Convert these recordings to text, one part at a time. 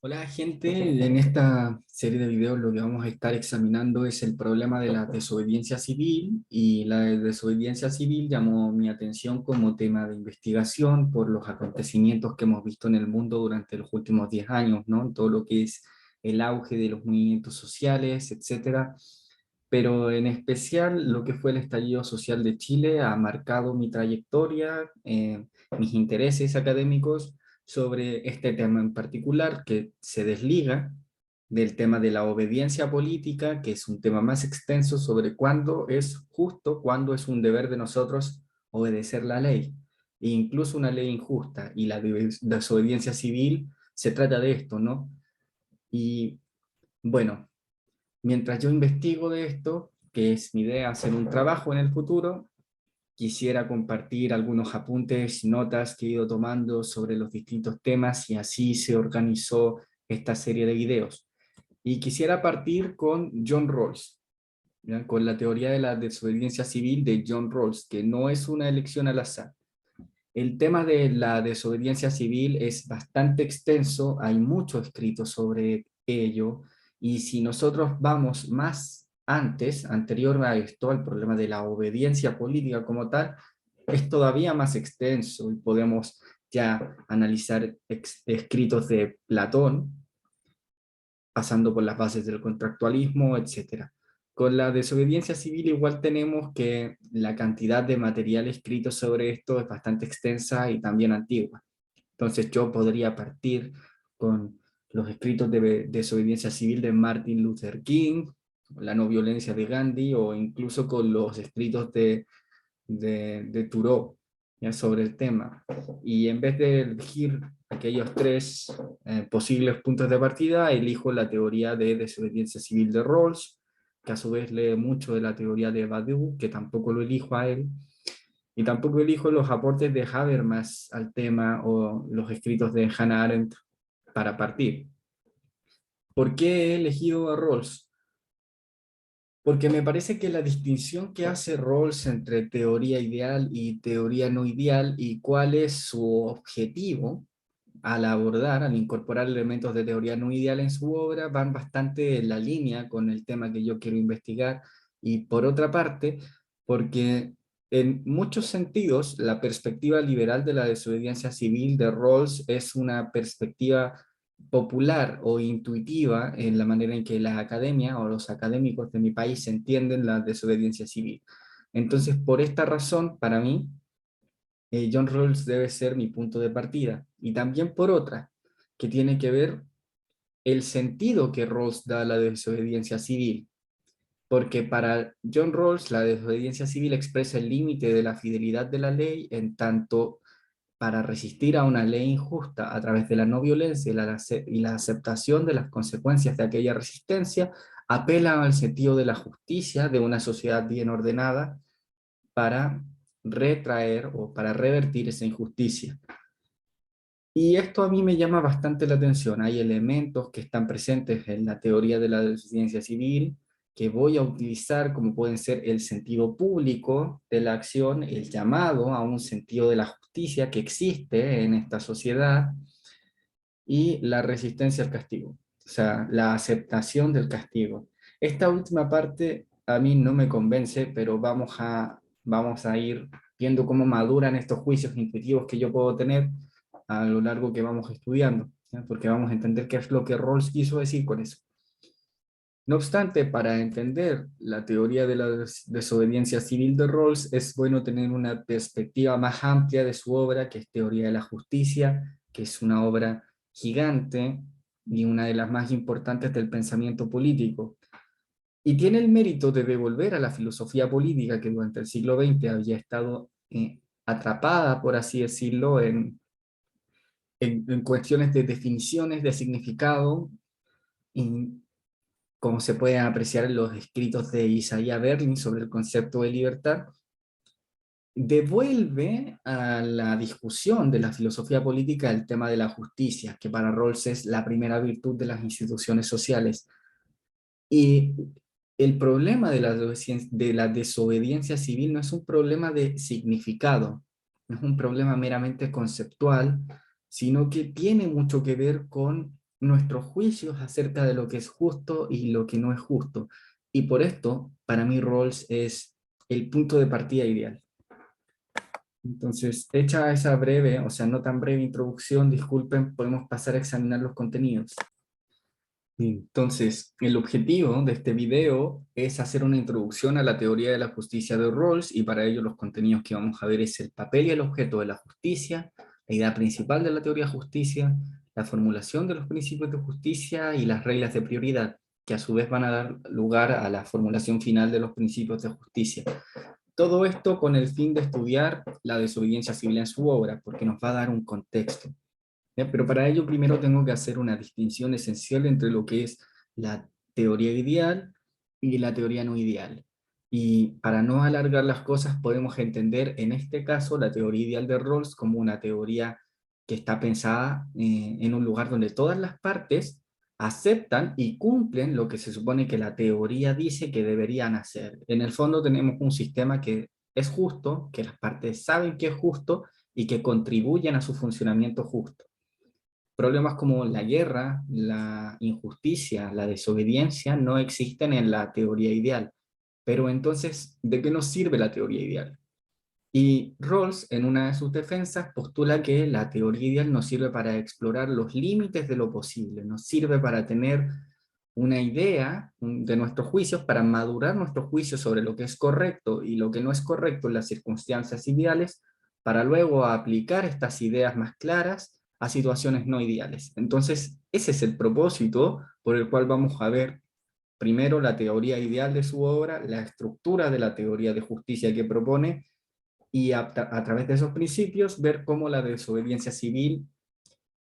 Hola gente, en esta serie de videos lo que vamos a estar examinando es el problema de la desobediencia civil, y la desobediencia civil llamó mi atención como tema de investigación por los acontecimientos que hemos visto en el mundo durante los últimos 10 años, ¿no? Todo lo que es el auge de los movimientos sociales, etcétera. Pero en especial lo que fue el estallido social de Chile ha marcado mi trayectoria, mis intereses académicos sobre este tema en particular, que se desliga del tema de la obediencia política, que es un tema más extenso sobre cuándo es justo, cuándo es un deber de nosotros obedecer la ley, e incluso una ley injusta, y la desobediencia civil se trata de esto, ¿no? Y bueno, mientras yo investigo de esto, que es mi idea hacer un trabajo en el futuro, quisiera compartir algunos apuntes y notas que he ido tomando sobre los distintos temas, y así se organizó esta serie de videos. Y quisiera partir con John Rawls, ¿ya? Con la teoría de la desobediencia civil de John Rawls, que no es una elección al azar. El tema de la desobediencia civil es bastante extenso, hay mucho escrito sobre ello, y si nosotros vamos más antes, anterior a esto, al problema de la obediencia política como tal, es todavía más extenso y podemos ya analizar escritos de Platón, pasando por las bases del contractualismo, etcétera. Con la desobediencia civil igual tenemos que la cantidad de material escrito sobre esto es bastante extensa y también antigua. Entonces yo podría partir con los escritos de desobediencia civil de Martin Luther King, la no violencia de Gandhi, o incluso con los escritos de Thoreau, ya, sobre el tema. Y en vez de elegir aquellos tres posibles puntos de partida, elijo la teoría de desobediencia civil de Rawls, que a su vez lee mucho de la teoría de Badiou, que tampoco lo elijo a él, y tampoco elijo los aportes de Habermas al tema o los escritos de Hannah Arendt para partir. ¿Por qué he elegido a Rawls? Porque me parece que la distinción que hace Rawls entre teoría ideal y teoría no ideal, y cuál es su objetivo al abordar, al incorporar elementos de teoría no ideal en su obra, van bastante en la línea con el tema que yo quiero investigar. Y por otra parte, porque en muchos sentidos la perspectiva liberal de la desobediencia civil de Rawls es una perspectiva popular o intuitiva en la manera en que la academia o los académicos de mi país entienden la desobediencia civil. Entonces, por esta razón, para mí, John Rawls debe ser mi punto de partida. Y también por otra, que tiene que ver el sentido que Rawls da a la desobediencia civil. Porque para John Rawls la desobediencia civil expresa el límite de la fidelidad de la ley, en tanto para resistir a una ley injusta a través de la no violencia y la aceptación de las consecuencias de aquella resistencia, apela al sentido de la justicia de una sociedad bien ordenada para retraer o para revertir esa injusticia. Y esto a mí me llama bastante la atención. Hay elementos que están presentes en la teoría de la desobediencia civil que voy a utilizar, como pueden ser el sentido público de la acción, el llamado a un sentido de la justicia que existe en esta sociedad, y la resistencia al castigo, o sea, la aceptación del castigo. Esta última parte a mí no me convence, pero vamos a ir viendo cómo maduran estos juicios intuitivos que yo puedo tener a lo largo que vamos estudiando, ¿ya? Porque vamos a entender qué es lo que Rawls quiso decir con eso. No obstante, para entender la teoría de la desobediencia civil de Rawls, es bueno tener una perspectiva más amplia de su obra, que es Teoría de la Justicia, que es una obra gigante y una de las más importantes del pensamiento político. Y tiene el mérito de devolver a la filosofía política, que durante el siglo XX había estado atrapada, por así decirlo, en cuestiones de definiciones de significado, y como se puede apreciar en los escritos de Isaiah Berlin sobre el concepto de libertad, devuelve a la discusión de la filosofía política el tema de la justicia, que para Rawls es la primera virtud de las instituciones sociales. Y el problema de la desobediencia civil no es un problema de significado, no es un problema meramente conceptual, sino que tiene mucho que ver con nuestros juicios acerca de lo que es justo y lo que no es justo. Y por esto, para mí, Rawls es el punto de partida ideal. Entonces, hecha esa breve, o sea, no tan breve introducción, disculpen, podemos pasar a examinar los contenidos. Entonces, el objetivo de este video es hacer una introducción a la teoría de la justicia de Rawls, y para ello los contenidos que vamos a ver es el papel y el objeto de la justicia, la idea principal de la teoría de justicia, la formulación de los principios de justicia y las reglas de prioridad, que a su vez van a dar lugar a la formulación final de los principios de justicia. Todo esto con el fin de estudiar la desobediencia civil en su obra, porque nos va a dar un contexto. ¿Ya? Pero para ello primero tengo que hacer una distinción esencial entre lo que es la teoría ideal y la teoría no ideal. Y para no alargar las cosas, podemos entender en este caso la teoría ideal de Rawls como una teoría que está pensada en un lugar donde todas las partes aceptan y cumplen lo que se supone que la teoría dice que deberían hacer. En el fondo tenemos un sistema que es justo, que las partes saben que es justo y que contribuyen a su funcionamiento justo. Problemas como la guerra, la injusticia, la desobediencia no existen en la teoría ideal. Pero entonces, ¿de qué nos sirve la teoría ideal? Y Rawls, en una de sus defensas, postula que la teoría ideal nos sirve para explorar los límites de lo posible, nos sirve para tener una idea de nuestros juicios, para madurar nuestros juicios sobre lo que es correcto y lo que no es correcto en las circunstancias ideales, para luego aplicar estas ideas más claras a situaciones no ideales. Entonces, ese es el propósito por el cual vamos a ver primero la teoría ideal de su obra, la estructura de la teoría de justicia que propone, y a través de esos principios ver cómo la desobediencia civil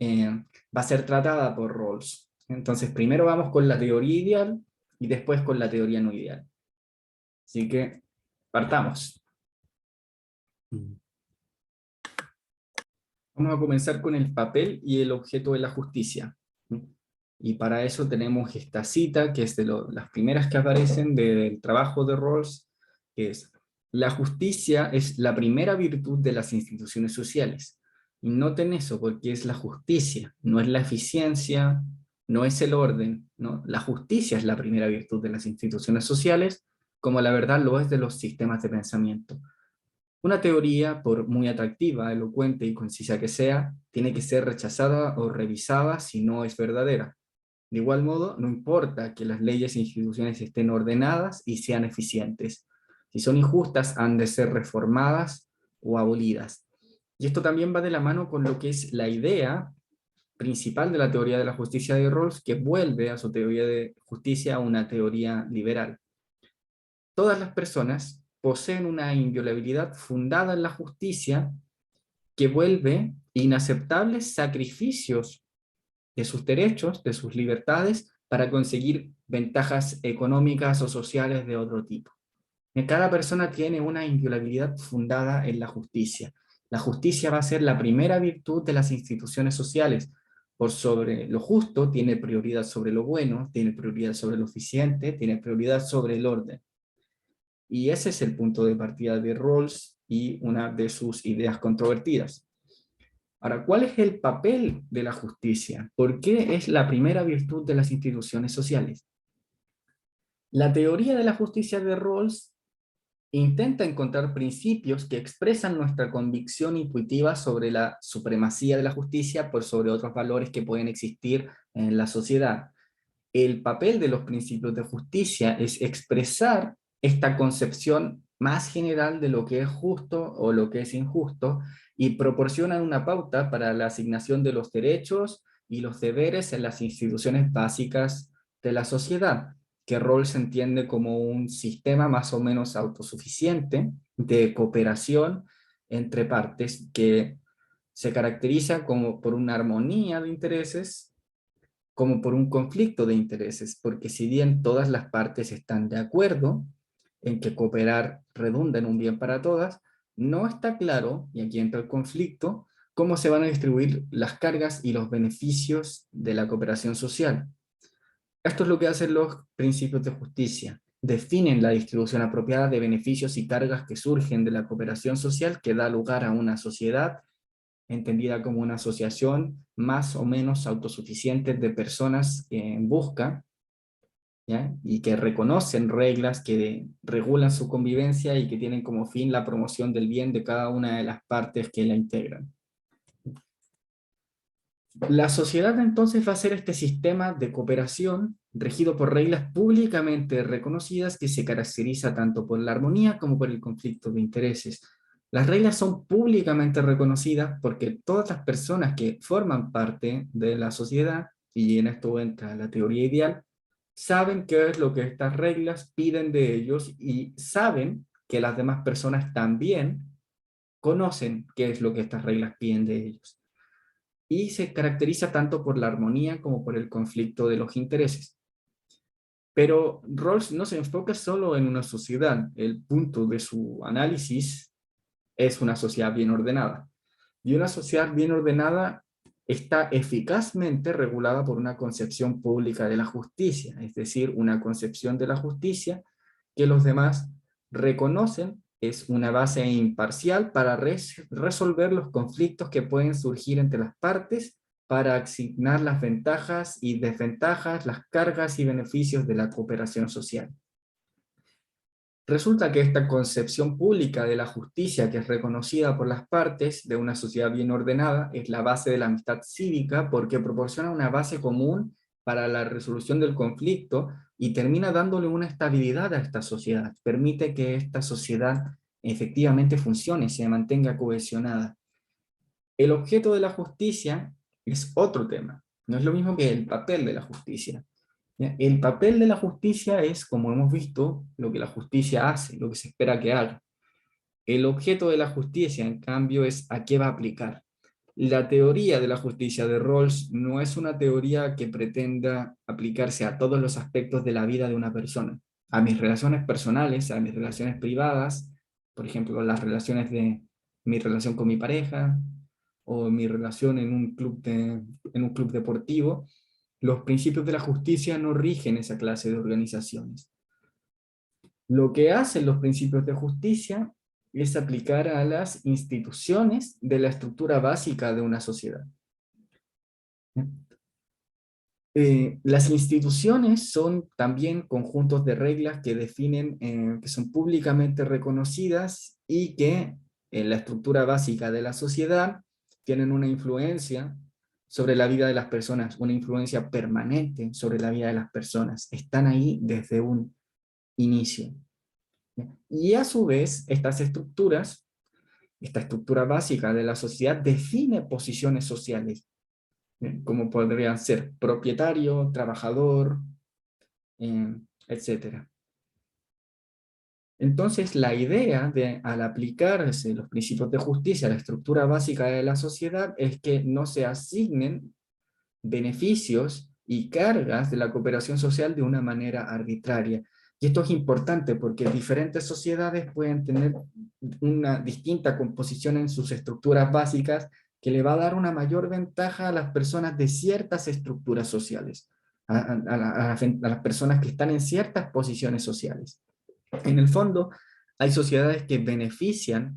va a ser tratada por Rawls. Entonces, primero vamos con la teoría ideal y después con la teoría no ideal. Así que, partamos. Vamos a comenzar con el papel y el objeto de la justicia. Y para eso tenemos esta cita, que es de las primeras que aparecen del trabajo de Rawls, que es: la justicia es la primera virtud de las instituciones sociales. Y noten eso, porque es la justicia, no es la eficiencia, no es el orden, ¿no? La justicia es la primera virtud de las instituciones sociales, como la verdad lo es de los sistemas de pensamiento. Una teoría, por muy atractiva, elocuente y concisa que sea, tiene que ser rechazada o revisada si no es verdadera. De igual modo, no importa que las leyes e instituciones estén ordenadas y sean eficientes. Si son injustas, han de ser reformadas o abolidas. Y esto también va de la mano con lo que es la idea principal de la teoría de la justicia de Rawls, que vuelve a su teoría de justicia a una teoría liberal. Todas las personas poseen una inviolabilidad fundada en la justicia que vuelve inaceptables sacrificios de sus derechos, de sus libertades, para conseguir ventajas económicas o sociales de otro tipo. Cada persona tiene una inviolabilidad fundada en la justicia. La justicia va a ser la primera virtud de las instituciones sociales. Por sobre lo justo, tiene prioridad sobre lo bueno, tiene prioridad sobre lo eficiente, tiene prioridad sobre el orden. Y ese es el punto de partida de Rawls y una de sus ideas controvertidas. Ahora, ¿cuál es el papel de la justicia? ¿Por qué es la primera virtud de las instituciones sociales? La teoría de la justicia de Rawls intenta encontrar principios que expresan nuestra convicción intuitiva sobre la supremacía de la justicia por sobre otros valores que pueden existir en la sociedad. El papel de los principios de justicia es expresar esta concepción más general de lo que es justo o lo que es injusto, y proporcionan una pauta para la asignación de los derechos y los deberes en las instituciones básicas de la sociedad, que Rawls entiende como un sistema más o menos autosuficiente de cooperación entre partes que se caracteriza como por una armonía de intereses, como por un conflicto de intereses, porque si bien todas las partes están de acuerdo en que cooperar redunda en un bien para todas, no está claro, y aquí entra el conflicto, cómo se van a distribuir las cargas y los beneficios de la cooperación social. Esto es lo que hacen los principios de justicia. Definen la distribución apropiada de beneficios y cargas que surgen de la cooperación social que da lugar a una sociedad entendida como una asociación más o menos autosuficiente de personas que buscan, ¿ya? Y que reconocen reglas que regulan su convivencia y que tienen como fin la promoción del bien de cada una de las partes que la integran. La sociedad entonces va a ser este sistema de cooperación regido por reglas públicamente reconocidas que se caracteriza tanto por la armonía como por el conflicto de intereses. Las reglas son públicamente reconocidas porque todas las personas que forman parte de la sociedad, y en esto entra la teoría ideal, saben qué es lo que estas reglas piden de ellos y saben que las demás personas también conocen qué es lo que estas reglas piden de ellos. Y se caracteriza tanto por la armonía como por el conflicto de los intereses. Pero Rawls no se enfoca solo en una sociedad. El punto de su análisis es una sociedad bien ordenada. Y una sociedad bien ordenada está eficazmente regulada por una concepción pública de la justicia, es decir, una concepción de la justicia que los demás reconocen es una base imparcial para resolver los conflictos que pueden surgir entre las partes, para asignar las ventajas y desventajas, las cargas y beneficios de la cooperación social. Resulta que esta concepción pública de la justicia, que es reconocida por las partes de una sociedad bien ordenada, es la base de la amistad cívica porque proporciona una base común para la resolución del conflicto y termina dándole una estabilidad a esta sociedad. Permite que esta sociedad efectivamente funcione, se mantenga cohesionada. El objeto de la justicia es otro tema. No es lo mismo que el papel de la justicia. ¿Ya? El papel de la justicia es, como hemos visto, lo que la justicia hace, lo que se espera que haga. El objeto de la justicia, en cambio, es a qué va a aplicar. La teoría de la justicia de Rawls no es una teoría que pretenda aplicarse a todos los aspectos de la vida de una persona. A mis relaciones personales, a mis relaciones privadas, por ejemplo, las relaciones de mi relación con mi pareja, o mi relación en un club deportivo, los principios de la justicia no rigen esa clase de organizaciones. Lo que hacen los principios de justicia es aplicar a las instituciones de la estructura básica de una sociedad. Las instituciones son también conjuntos de reglas que definen, que son públicamente reconocidas y que en la estructura básica de la sociedad tienen una influencia sobre la vida de las personas, una influencia permanente sobre la vida de las personas. Están ahí desde un inicio. Y a su vez, estas estructuras, esta estructura básica de la sociedad define posiciones sociales, como podrían ser propietario, trabajador, etc. Entonces, la idea de, al aplicarse los principios de justicia a la estructura básica de la sociedad es que no se asignen beneficios y cargas de la cooperación social de una manera arbitraria. Y esto es importante porque diferentes sociedades pueden tener una distinta composición en sus estructuras básicas que le va a dar una mayor ventaja a las personas de ciertas estructuras sociales, a las personas que están en ciertas posiciones sociales. En el fondo, hay sociedades que benefician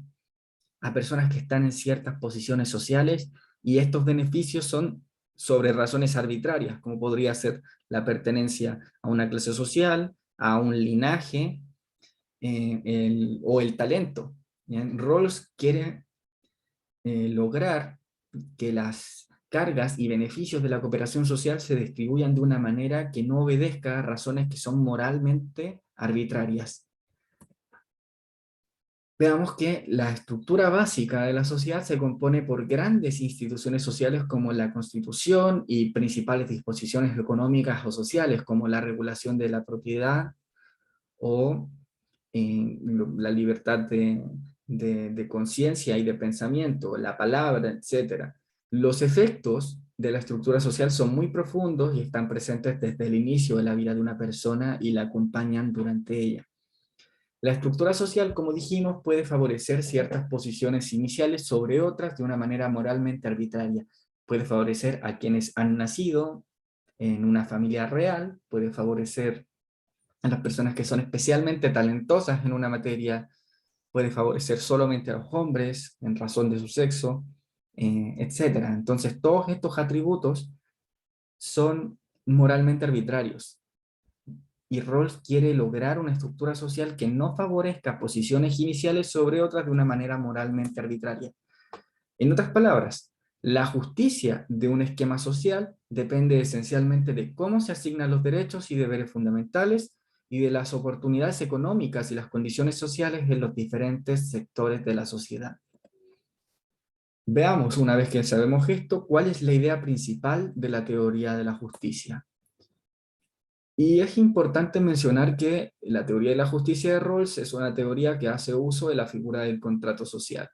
a personas que están en ciertas posiciones sociales y estos beneficios son sobre razones arbitrarias, como podría ser la pertenencia a una clase social, a un linaje o el talento. ¿Bien? Rawls quiere lograr que las cargas y beneficios de la cooperación social se distribuyan de una manera que no obedezca a razones que son moralmente arbitrarias. Veamos que la estructura básica de la sociedad se compone por grandes instituciones sociales como la Constitución y principales disposiciones económicas o sociales como la regulación de la propiedad o la libertad de conciencia y de pensamiento, la palabra, etc. Los efectos de la estructura social son muy profundos y están presentes desde el inicio de la vida de una persona y la acompañan durante ella. La estructura social, como dijimos, puede favorecer ciertas posiciones iniciales sobre otras de una manera moralmente arbitraria. Puede favorecer a quienes han nacido en una familia real, puede favorecer a las personas que son especialmente talentosas en una materia, puede favorecer solamente a los hombres en razón de su sexo, etcétera. Entonces, todos estos atributos son moralmente arbitrarios. Y Rawls quiere lograr una estructura social que no favorezca posiciones iniciales sobre otras de una manera moralmente arbitraria. En otras palabras, la justicia de un esquema social depende esencialmente de cómo se asignan los derechos y deberes fundamentales y de las oportunidades económicas y las condiciones sociales en los diferentes sectores de la sociedad. Veamos, una vez que sabemos esto, cuál es la idea principal de la teoría de la justicia. Y es importante mencionar que la teoría de la justicia de Rawls es una teoría que hace uso de la figura del contrato social.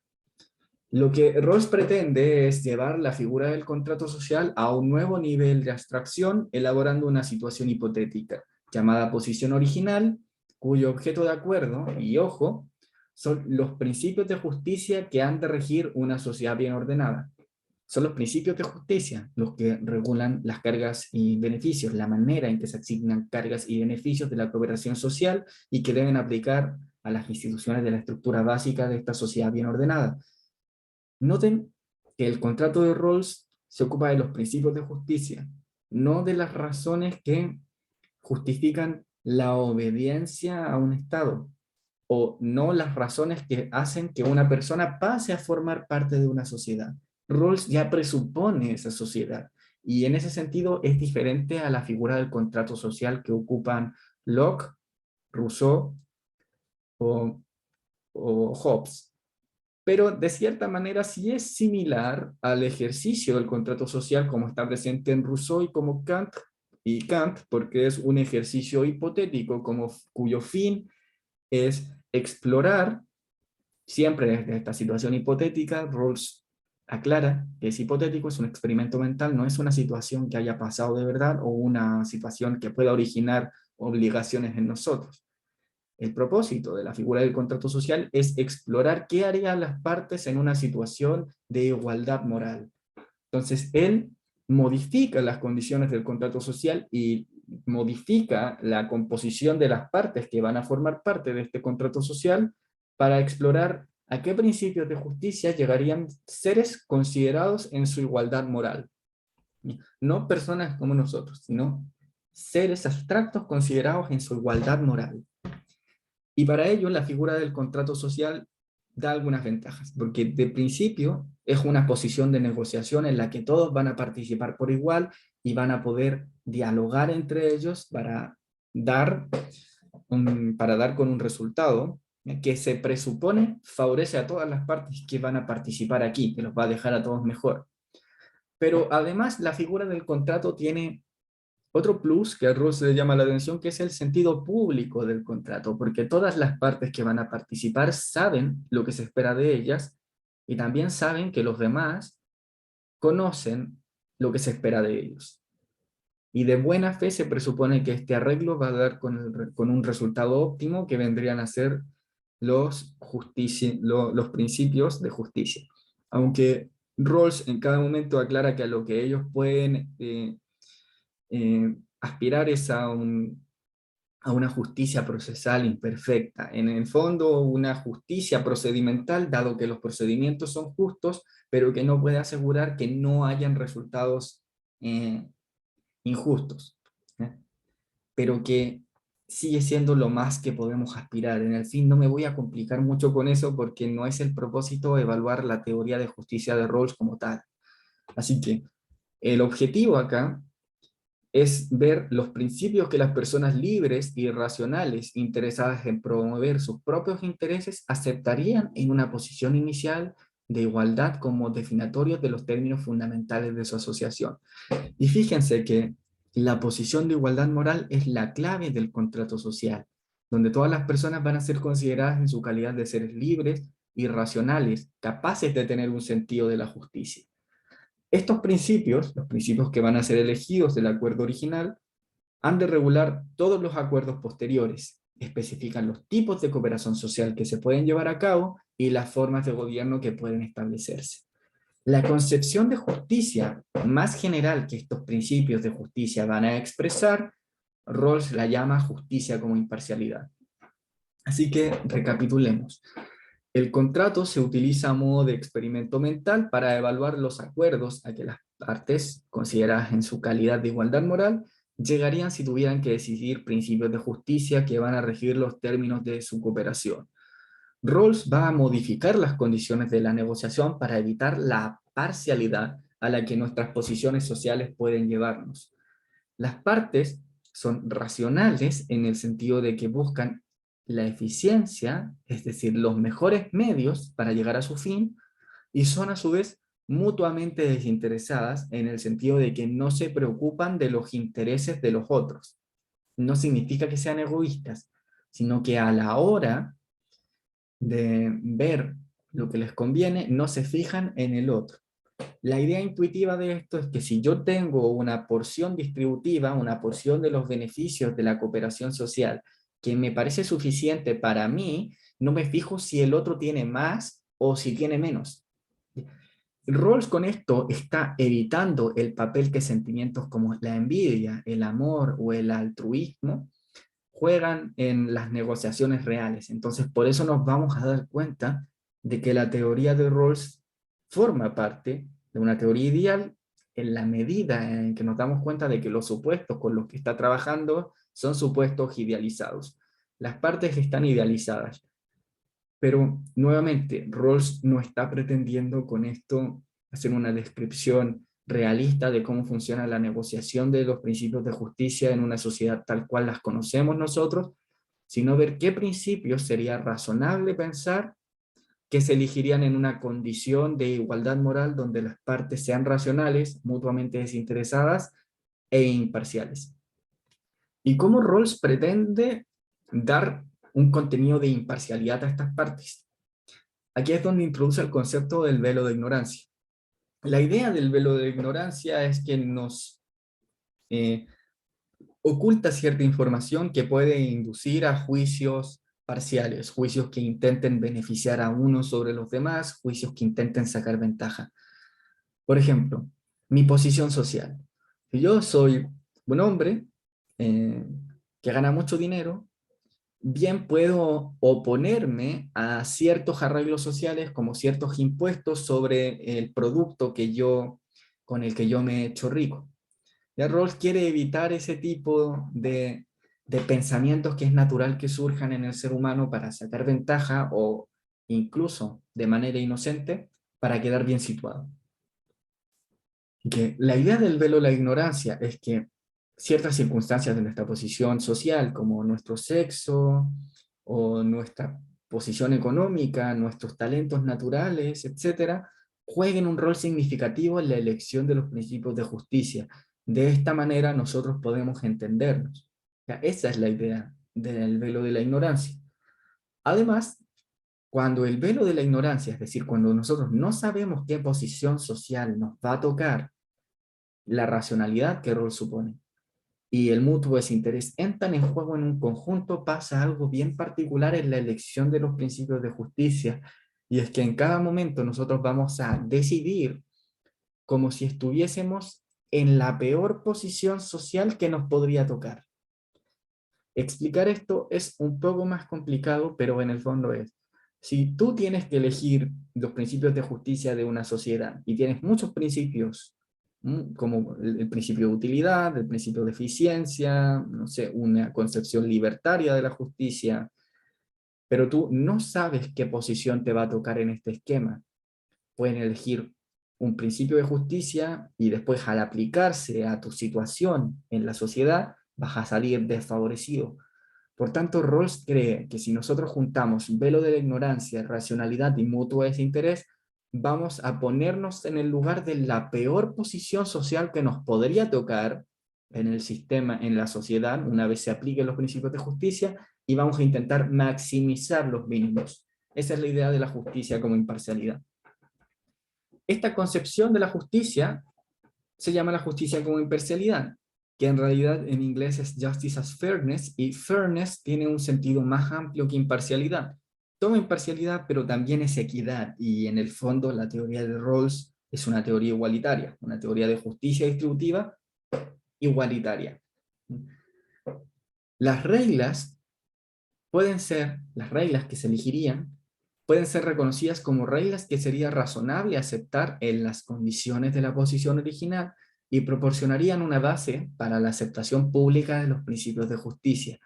Lo que Rawls pretende es llevar la figura del contrato social a un nuevo nivel de abstracción, elaborando una situación hipotética, llamada posición original, cuyo objeto de acuerdo, y ojo, son los principios de justicia que han de regir una sociedad bien ordenada. Son los principios de justicia los que regulan las cargas y beneficios, la manera en que se asignan cargas y beneficios de la cooperación social y que deben aplicar a las instituciones de la estructura básica de esta sociedad bien ordenada. Noten que el contrato de Rawls se ocupa de los principios de justicia, no de las razones que justifican la obediencia a un Estado, o no las razones que hacen que una persona pase a formar parte de una sociedad. Rawls ya presupone esa sociedad, y en ese sentido es diferente a la figura del contrato social que ocupan Locke, Rousseau o, o Hobbes. Pero de cierta manera sí es similar al ejercicio del contrato social como está presente en Rousseau y Kant, porque es un ejercicio hipotético cuyo fin es explorar, siempre desde esta situación hipotética. Rawls aclara que es hipotético, es un experimento mental, no es una situación que haya pasado de verdad o una situación que pueda originar obligaciones en nosotros. El propósito de la figura del contrato social es explorar qué harían las partes en una situación de igualdad moral. Entonces, él modifica las condiciones del contrato social y modifica la composición de las partes que van a formar parte de este contrato social para explorar a qué principios de justicia llegarían seres considerados en su igualdad moral. No personas como nosotros, sino seres abstractos considerados en su igualdad moral. Y para ello la figura del contrato social da algunas ventajas, porque de principio es una posición de negociación en la que todos van a participar por igual y van a poder dialogar entre ellos para dar con un resultado que se presupone favorece a todas las partes que van a participar aquí, que los va a dejar a todos mejor. Pero además la figura del contrato tiene otro plus que a Rawls le llama la atención, que es el sentido público del contrato, porque todas las partes que van a participar saben lo que se espera de ellas y también saben que los demás conocen lo que se espera de ellos. Y de buena fe se presupone que este arreglo va a dar con un resultado óptimo que vendrían a ser los principios de justicia. Aunque Rawls en cada momento aclara que a lo que ellos pueden aspirar es a una justicia procesal imperfecta. En el fondo, una justicia procedimental, dado que los procedimientos son justos, pero que no puede asegurar que no hayan resultados injustos, ¿eh? Pero que sigue siendo lo más que podemos aspirar. En el fin, no me voy a complicar mucho con eso porque no es el propósito evaluar la teoría de justicia de Rawls como tal. Así que el objetivo acá es ver los principios que las personas libres y racionales interesadas en promover sus propios intereses aceptarían en una posición inicial de igualdad como definitorios de los términos fundamentales de su asociación. Y fíjense que la posición de igualdad moral es la clave del contrato social, donde todas las personas van a ser consideradas en su calidad de seres libres y racionales, capaces de tener un sentido de la justicia. Estos principios, los principios que van a ser elegidos del acuerdo original, han de regular todos los acuerdos posteriores, especifican los tipos de cooperación social que se pueden llevar a cabo y las formas de gobierno que pueden establecerse. La concepción de justicia más general que estos principios de justicia van a expresar, Rawls la llama justicia como imparcialidad. Así que recapitulemos. El contrato se utiliza a modo de experimento mental para evaluar los acuerdos a que las partes, consideradas en su calidad de igualdad moral, llegarían si tuvieran que decidir principios de justicia que van a regir los términos de su cooperación. Rawls va a modificar las condiciones de la negociación para evitar la parcialidad a la que nuestras posiciones sociales pueden llevarnos. Las partes son racionales en el sentido de que buscan la eficiencia, es decir, los mejores medios para llegar a su fin, y son a su vez mutuamente desinteresadas en el sentido de que no se preocupan de los intereses de los otros. No significa que sean egoístas, sino que a la hora de ver lo que les conviene, no se fijan en el otro. La idea intuitiva de esto es que si yo tengo una porción distributiva, una porción de los beneficios de la cooperación social que me parece suficiente para mí, no me fijo si el otro tiene más o si tiene menos. Rawls con esto está evitando el papel que sentimientos como la envidia, el amor o el altruismo juegan en las negociaciones reales. Entonces, por eso nos vamos a dar cuenta de que la teoría de Rawls forma parte de una teoría ideal en la medida en que nos damos cuenta de que los supuestos con los que está trabajando son supuestos idealizados. Las partes están idealizadas. Pero nuevamente, Rawls no está pretendiendo con esto hacer una descripción realista de cómo funciona la negociación de los principios de justicia en una sociedad tal cual las conocemos nosotros, sino ver qué principios sería razonable pensar que se elegirían en una condición de igualdad moral donde las partes sean racionales, mutuamente desinteresadas e imparciales. ¿Y cómo Rawls pretende dar un contenido de imparcialidad a estas partes? Aquí es donde introduce el concepto del velo de ignorancia. La idea del velo de ignorancia es que nos eh, oculta cierta información que puede inducir a juicios parciales, juicios que intenten beneficiar a uno sobre los demás, juicios que intenten sacar ventaja. Por ejemplo, mi posición social. Si yo soy un hombre eh, que gana mucho dinero, bien puedo oponerme a ciertos arreglos sociales como ciertos impuestos sobre el producto con el que yo me he hecho rico. Ya Rawls quiere evitar ese tipo de pensamientos que es natural que surjan en el ser humano para sacar ventaja o incluso de manera inocente para quedar bien situado. Que la idea del velo de la ignorancia es que ciertas circunstancias de nuestra posición social, como nuestro sexo o nuestra posición económica, nuestros talentos naturales, etcétera, jueguen un rol significativo en la elección de los principios de justicia. De esta manera nosotros podemos entendernos. Ya, esa es la idea del velo de la ignorancia. Además, cuando el velo de la ignorancia, es decir, cuando nosotros no sabemos qué posición social nos va a tocar, la racionalidad que Rawls supone y el mutuo desinterés entran en juego en un conjunto, pasa algo bien particular en la elección de los principios de justicia, y es que en cada momento nosotros vamos a decidir como si estuviésemos en la peor posición social que nos podría tocar. Explicar esto es un poco más complicado, pero en el fondo es, si tú tienes que elegir los principios de justicia de una sociedad y tienes muchos principios, como el principio de utilidad, el principio de eficiencia, no sé, una concepción libertaria de la justicia, pero tú no sabes qué posición te va a tocar en este esquema. Pueden elegir un principio de justicia y después al aplicarse a tu situación en la sociedad vas a salir desfavorecido. Por tanto, Rawls cree que si nosotros juntamos velo de la ignorancia, racionalidad y mutuo desinterés, vamos a ponernos en el lugar de la peor posición social que nos podría tocar en el sistema, en la sociedad, una vez se apliquen los principios de justicia, y vamos a intentar maximizar los mínimos. Esa es la idea de la justicia como imparcialidad. Esta concepción de la justicia se llama la justicia como imparcialidad, que en realidad en inglés es justice as fairness, y fairness tiene un sentido más amplio que imparcialidad. Toma imparcialidad, pero también es equidad, y en el fondo la teoría de Rawls es una teoría igualitaria, una teoría de justicia distributiva igualitaria. Las reglas pueden ser, las reglas que se elegirían, pueden ser reconocidas como reglas que sería razonable aceptar en las condiciones de la posición original y proporcionarían una base para la aceptación pública de los principios de justicia.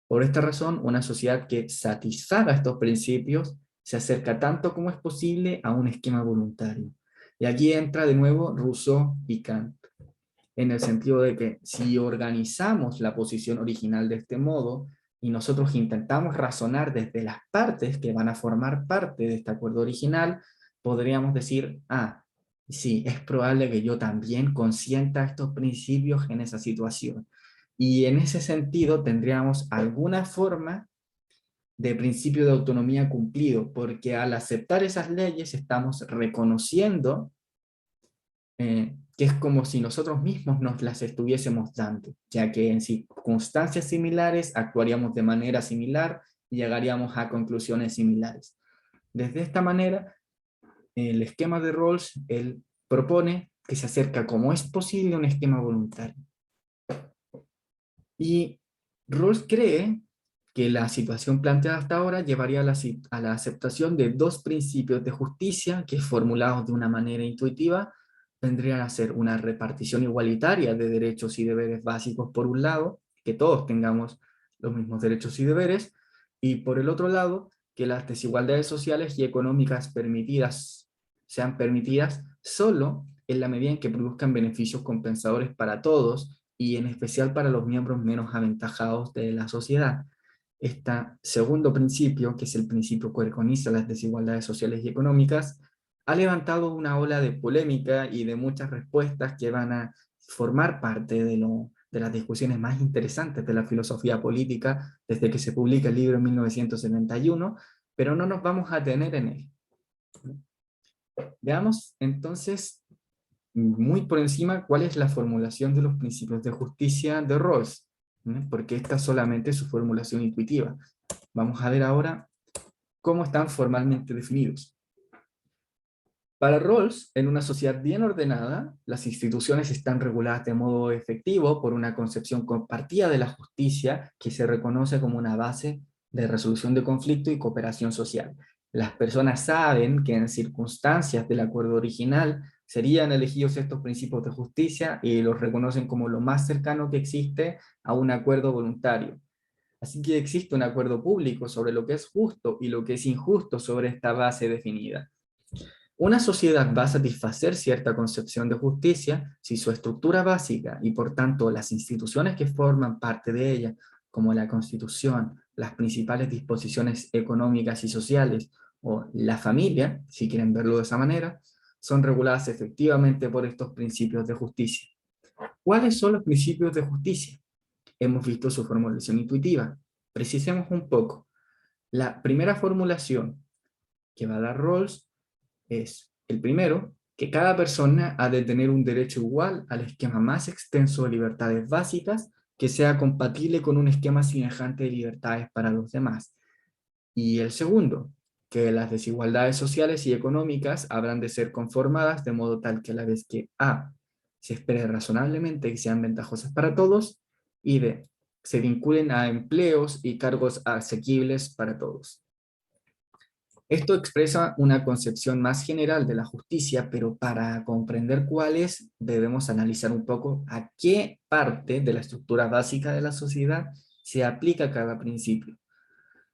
Por esta razón, una sociedad que satisfaga estos principios se acerca tanto como es posible a un esquema voluntario. Y aquí entra de nuevo Rousseau y Kant, en el sentido de que si organizamos la posición original de este modo y nosotros intentamos razonar desde las partes que van a formar parte de este acuerdo original, podríamos decir, sí, es probable que yo también consienta estos principios en esa situación. Y en ese sentido tendríamos alguna forma de principio de autonomía cumplido, porque al aceptar esas leyes estamos reconociendo que es como si nosotros mismos nos las estuviésemos dando, ya que en circunstancias similares actuaríamos de manera similar y llegaríamos a conclusiones similares. Desde esta manera, el esquema de Rawls, él propone que se acerca como es posible a un esquema voluntario. Y Rawls cree que la situación planteada hasta ahora llevaría a la aceptación de dos principios de justicia que, formulados de una manera intuitiva, vendrían a ser una repartición igualitaria de derechos y deberes básicos por un lado, que todos tengamos los mismos derechos y deberes, y por el otro lado, que las desigualdades sociales y económicas sean permitidas solo en la medida en que produzcan beneficios compensadores para todos, y en especial para los miembros menos aventajados de la sociedad. Este segundo principio, que es el principio que preconiza las desigualdades sociales y económicas, ha levantado una ola de polémica y de muchas respuestas que van a formar parte de las discusiones más interesantes de la filosofía política desde que se publica el libro en 1971, pero no nos vamos a detener en él. Veamos entonces muy por encima cuál es la formulación de los principios de justicia de Rawls, porque esta es solamente su formulación intuitiva. Vamos a ver ahora cómo están formalmente definidos. Para Rawls, en una sociedad bien ordenada, las instituciones están reguladas de modo efectivo por una concepción compartida de la justicia que se reconoce como una base de resolución de conflicto y cooperación social. Las personas saben que en circunstancias del acuerdo original serían elegidos estos principios de justicia y los reconocen como lo más cercano que existe a un acuerdo voluntario. Así que existe un acuerdo público sobre lo que es justo y lo que es injusto sobre esta base definida. Una sociedad va a satisfacer cierta concepción de justicia si su estructura básica y por tanto las instituciones que forman parte de ella, como la Constitución, las principales disposiciones económicas y sociales, o la familia, si quieren verlo de esa manera, son reguladas efectivamente por estos principios de justicia. ¿Cuáles son los principios de justicia? Hemos visto su formulación intuitiva. Precisemos un poco. La primera formulación que va a dar Rawls es, el primero, que cada persona ha de tener un derecho igual al esquema más extenso de libertades básicas que sea compatible con un esquema semejante de libertades para los demás. Y el segundo, que las desigualdades sociales y económicas habrán de ser conformadas de modo tal que a la vez que A, se espere razonablemente que sean ventajosas para todos, y B, se vinculen a empleos y cargos asequibles para todos. Esto expresa una concepción más general de la justicia, pero para comprender cuál es, debemos analizar un poco a qué parte de la estructura básica de la sociedad se aplica cada principio.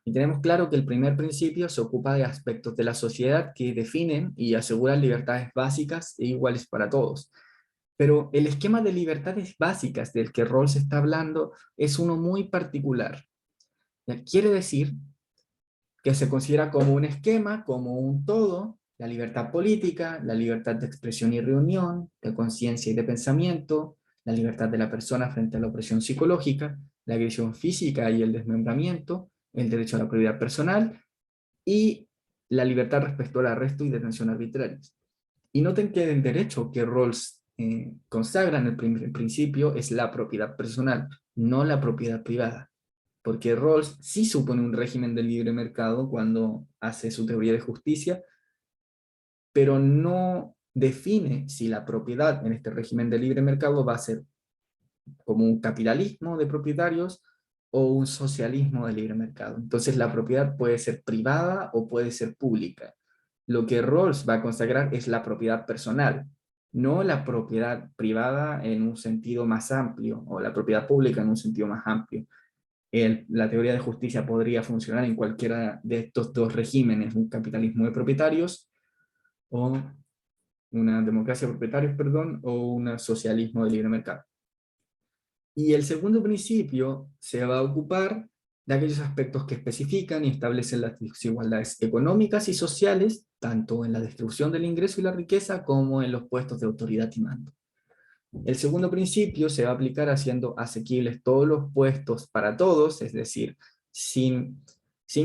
Y tenemos claro que el primer principio se ocupa de aspectos de la sociedad que definen y aseguran libertades básicas e iguales para todos. Pero el esquema de libertades básicas del que Rawls está hablando es uno muy particular. Quiere decir que se considera como un esquema, como un todo, la libertad política, la libertad de expresión y reunión, de conciencia y de pensamiento, la libertad de la persona frente a la opresión psicológica, la agresión física y el desmembramiento, el derecho a la propiedad personal y la libertad respecto al arresto y detención arbitrarios. Y noten que el derecho que Rawls consagra en el principio es la propiedad personal, no la propiedad privada, porque Rawls sí supone un régimen de libre mercado cuando hace su teoría de justicia, pero no define si la propiedad en este régimen de libre mercado va a ser como un capitalismo de propietarios o un socialismo de libre mercado. Entonces la propiedad puede ser privada o puede ser pública. Lo que Rawls va a consagrar es la propiedad personal, no la propiedad privada en un sentido más amplio, o la propiedad pública en un sentido más amplio. La teoría de justicia podría funcionar en cualquiera de estos dos regímenes, un capitalismo de propietarios o una democracia de propietarios, perdón, o un socialismo de libre mercado. Y el segundo principio se va a ocupar de aquellos aspectos que especifican y establecen las desigualdades económicas y sociales, tanto en la distribución del ingreso y la riqueza como en los puestos de autoridad y mando. El segundo principio se va a aplicar haciendo asequibles todos los puestos para todos, es decir, sin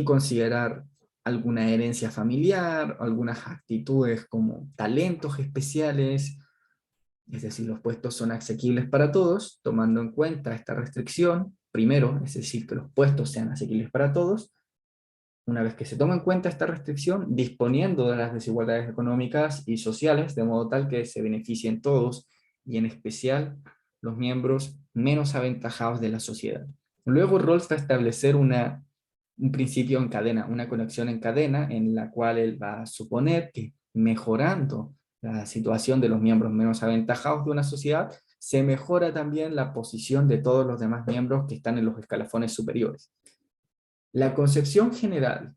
considerar alguna herencia familiar, algunas actitudes como talentos especiales, es decir, los puestos son asequibles para todos, tomando en cuenta esta restricción, primero, es decir, que los puestos sean asequibles para todos. Una vez que se toma en cuenta esta restricción, disponiendo de las desigualdades económicas y sociales, de modo tal que se beneficien todos, y en especial los miembros menos aventajados de la sociedad. Luego Rawls va a establecer un principio en cadena, una conexión en cadena, en la cual él va a suponer que mejorando la situación de los miembros menos aventajados de una sociedad, se mejora también la posición de todos los demás miembros que están en los escalafones superiores. La concepción general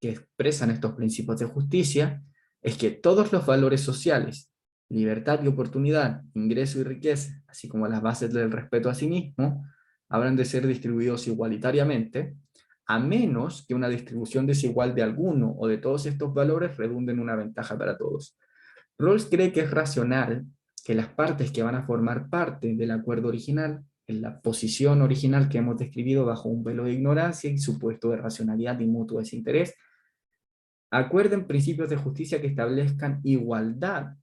que expresan estos principios de justicia es que todos los valores sociales, libertad y oportunidad, ingreso y riqueza, así como las bases del respeto a sí mismo, habrán de ser distribuidos igualitariamente, a menos que una distribución desigual de alguno o de todos estos valores redunde en una ventaja para todos. Rawls cree que es racional que las partes que van a formar parte del acuerdo original, en la posición original que hemos descrito bajo un velo de ignorancia y supuesto de racionalidad y mutuo desinterés, acuerden principios de justicia que establezcan igualdad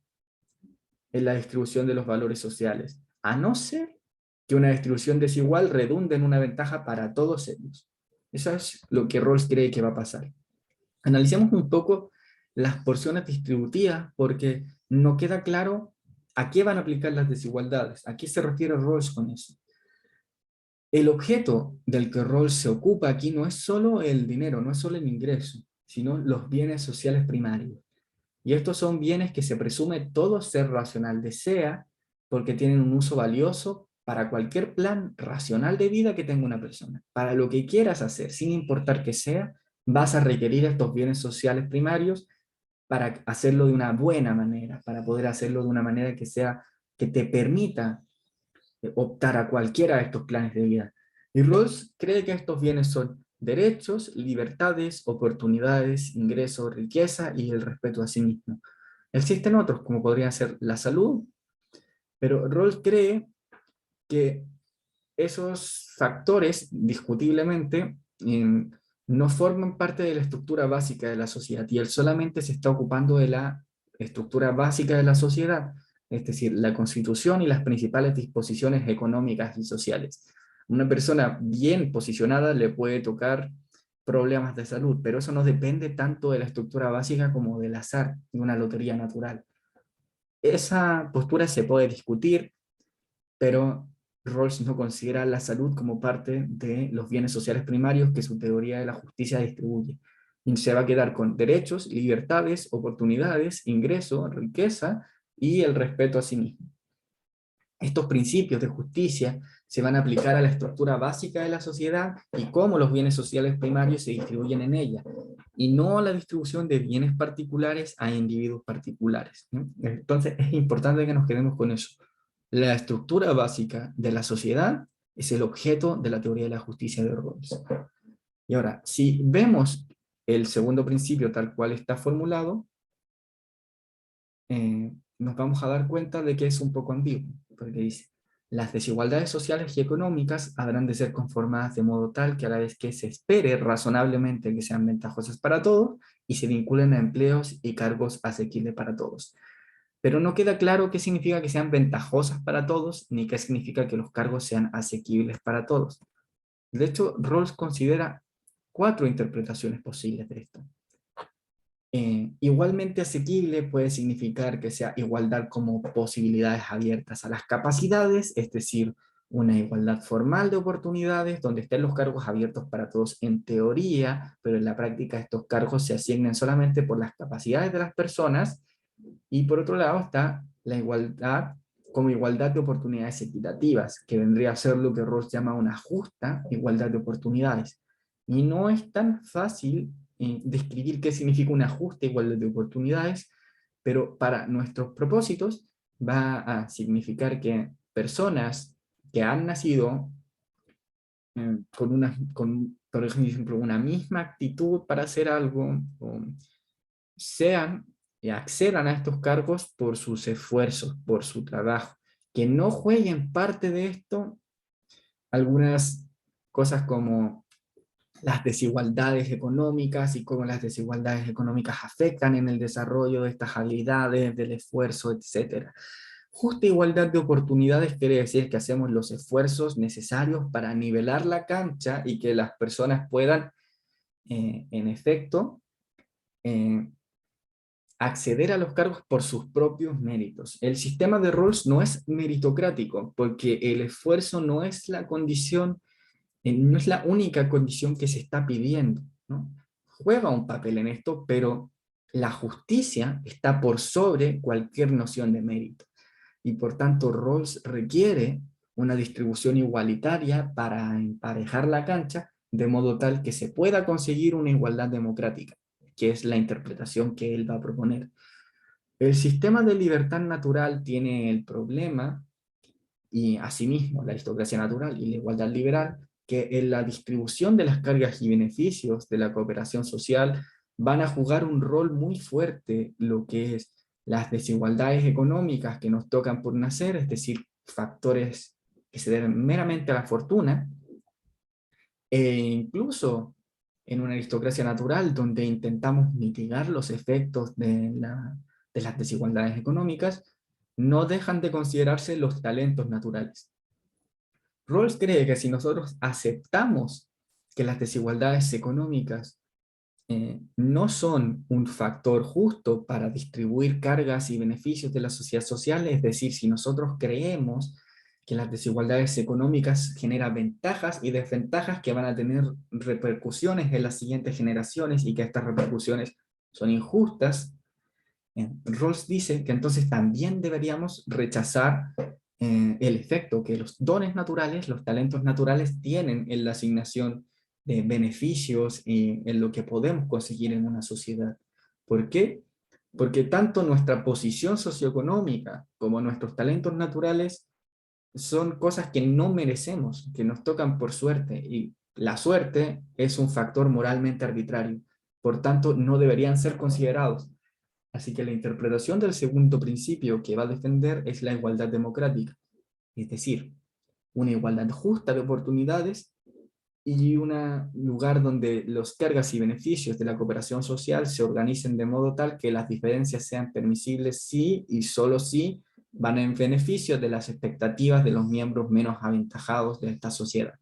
en la distribución de los valores sociales, a no ser que una distribución desigual redunde en una ventaja para todos ellos. Eso es lo que Rawls cree que va a pasar. Analicemos un poco las porciones distributivas, porque no queda claro a qué van a aplicar las desigualdades, a qué se refiere Rawls con eso. El objeto del que Rawls se ocupa aquí no es solo el dinero, no es solo el ingreso, sino los bienes sociales primarios. Y estos son bienes que se presume todo ser racional desea, porque tienen un uso valioso para cualquier plan racional de vida que tenga una persona. Para lo que quieras hacer, sin importar que sea, vas a requerir estos bienes sociales primarios para hacerlo de una buena manera, para poder hacerlo de una manera que te permita optar a cualquiera de estos planes de vida. Y Rawls cree que estos bienes son derechos, libertades, oportunidades, ingresos, riqueza y el respeto a sí mismo. Existen otros, como podría ser la salud, pero Rawls cree que esos factores, discutiblemente, no forman parte de la estructura básica de la sociedad, y él solamente se está ocupando de la estructura básica de la sociedad, es decir, la constitución y las principales disposiciones económicas y sociales. Una persona bien posicionada le puede tocar problemas de salud, pero eso no depende tanto de la estructura básica como del azar, de una lotería natural. Esa postura se puede discutir, pero Rawls no considera la salud como parte de los bienes sociales primarios que su teoría de la justicia distribuye. Y se va a quedar con derechos, libertades, oportunidades, ingreso, riqueza y el respeto a sí mismo. Estos principios de justicia se van a aplicar a la estructura básica de la sociedad y cómo los bienes sociales primarios se distribuyen en ella, y no a la distribución de bienes particulares a individuos particulares, ¿no? Entonces es importante que nos quedemos con eso. La estructura básica de la sociedad es el objeto de la teoría de la justicia de Rawls. Y ahora, si vemos el segundo principio tal cual está formulado, nos vamos a dar cuenta de que es un poco ambiguo, porque dice, las desigualdades sociales y económicas habrán de ser conformadas de modo tal que a la vez que se espere razonablemente que sean ventajosas para todos y se vinculen a empleos y cargos asequibles para todos. Pero no queda claro qué significa que sean ventajosas para todos, ni qué significa que los cargos sean asequibles para todos. De hecho, Rawls considera 4 interpretaciones posibles de esto. Igualmente asequible puede significar que sea igualdad como posibilidades abiertas a las capacidades, es decir, una igualdad formal de oportunidades, donde estén los cargos abiertos para todos en teoría, pero en la práctica estos cargos se asignan solamente por las capacidades de las personas, y por otro lado está la igualdad como igualdad de oportunidades equitativas, que vendría a ser lo que Rawls llama una justa igualdad de oportunidades. Y no es tan fácil describir qué significa una justa igualdad de oportunidades, pero para nuestros propósitos va a significar que personas que han nacido por ejemplo, una misma actitud para hacer algo, o sean y accedan a estos cargos por sus esfuerzos, por su trabajo, que no jueguen parte de esto algunas cosas como las desigualdades económicas y cómo las desigualdades económicas afectan en el desarrollo de estas habilidades, del esfuerzo, etcétera. Justa igualdad de oportunidades quiere decir que hacemos los esfuerzos necesarios para nivelar la cancha y que las personas puedan, en efecto, eh, acceder a los cargos por sus propios méritos. El sistema de roles no es meritocrático, porque el esfuerzo no es la condición, no es la única condición que se está pidiendo, ¿no? Juega un papel en esto, pero la justicia está por sobre cualquier noción de mérito. Y por tanto, Rawls requiere una distribución igualitaria para emparejar la cancha, de modo tal que se pueda conseguir una igualdad democrática, que es la interpretación que él va a proponer. El sistema de libertad natural tiene el problema, y asimismo la aristocracia natural y la igualdad liberal, que en la distribución de las cargas y beneficios de la cooperación social van a jugar un rol muy fuerte lo que es las desigualdades económicas que nos tocan por nacer, es decir, factores que se deben meramente a la fortuna, e incluso en una aristocracia natural donde intentamos mitigar los efectos de las desigualdades económicas, no dejan de considerarse los talentos naturales. Rawls cree que si nosotros aceptamos que las desigualdades económicas no son un factor justo para distribuir cargas y beneficios de la sociedad social, es decir, si nosotros creemos que las desigualdades económicas generan ventajas y desventajas que van a tener repercusiones en las siguientes generaciones y que estas repercusiones son injustas, Rawls dice que entonces también deberíamos rechazar el efecto que los dones naturales, los talentos naturales tienen en la asignación de beneficios y en lo que podemos conseguir en una sociedad. ¿Por qué? Porque tanto nuestra posición socioeconómica como nuestros talentos naturales son cosas que no merecemos, que nos tocan por suerte, y la suerte es un factor moralmente arbitrario, por tanto no deberían ser considerados. Así que la interpretación del segundo principio que va a defender es la igualdad democrática, es decir, una igualdad justa de oportunidades y un lugar donde los cargas y beneficios de la cooperación social se organicen de modo tal que las diferencias sean permisibles si y solo si van en beneficio de las expectativas de los miembros menos aventajados de esta sociedad.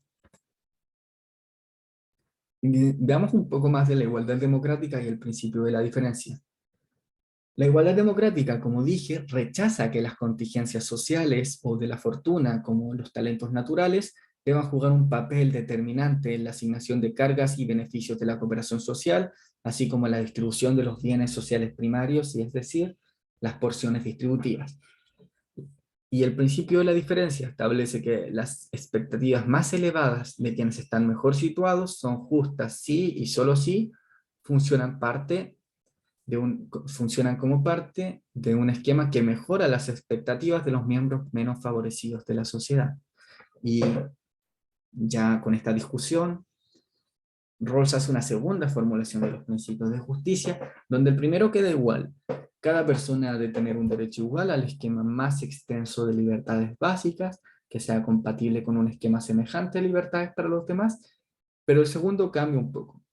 Veamos un poco más de la igualdad democrática y el principio de la diferencia. La igualdad democrática, como dije, rechaza que las contingencias sociales o de la fortuna, como los talentos naturales, deban jugar un papel determinante en la asignación de cargas y beneficios de la cooperación social, así como la distribución de los bienes sociales primarios, y es decir, las porciones distributivas. Y el principio de la diferencia establece que las expectativas más elevadas de quienes están mejor situados son justas si y solo si funcionan como parte de un esquema que mejora las expectativas de los miembros menos favorecidos de la sociedad. Y ya con esta discusión, Rawls hace una segunda formulación de los principios de justicia, donde el primero queda igual. Cada persona ha de tener un derecho igual al esquema más extenso de libertades básicas, que sea compatible con un esquema semejante de libertades para los demás, pero el segundo cambia un poco.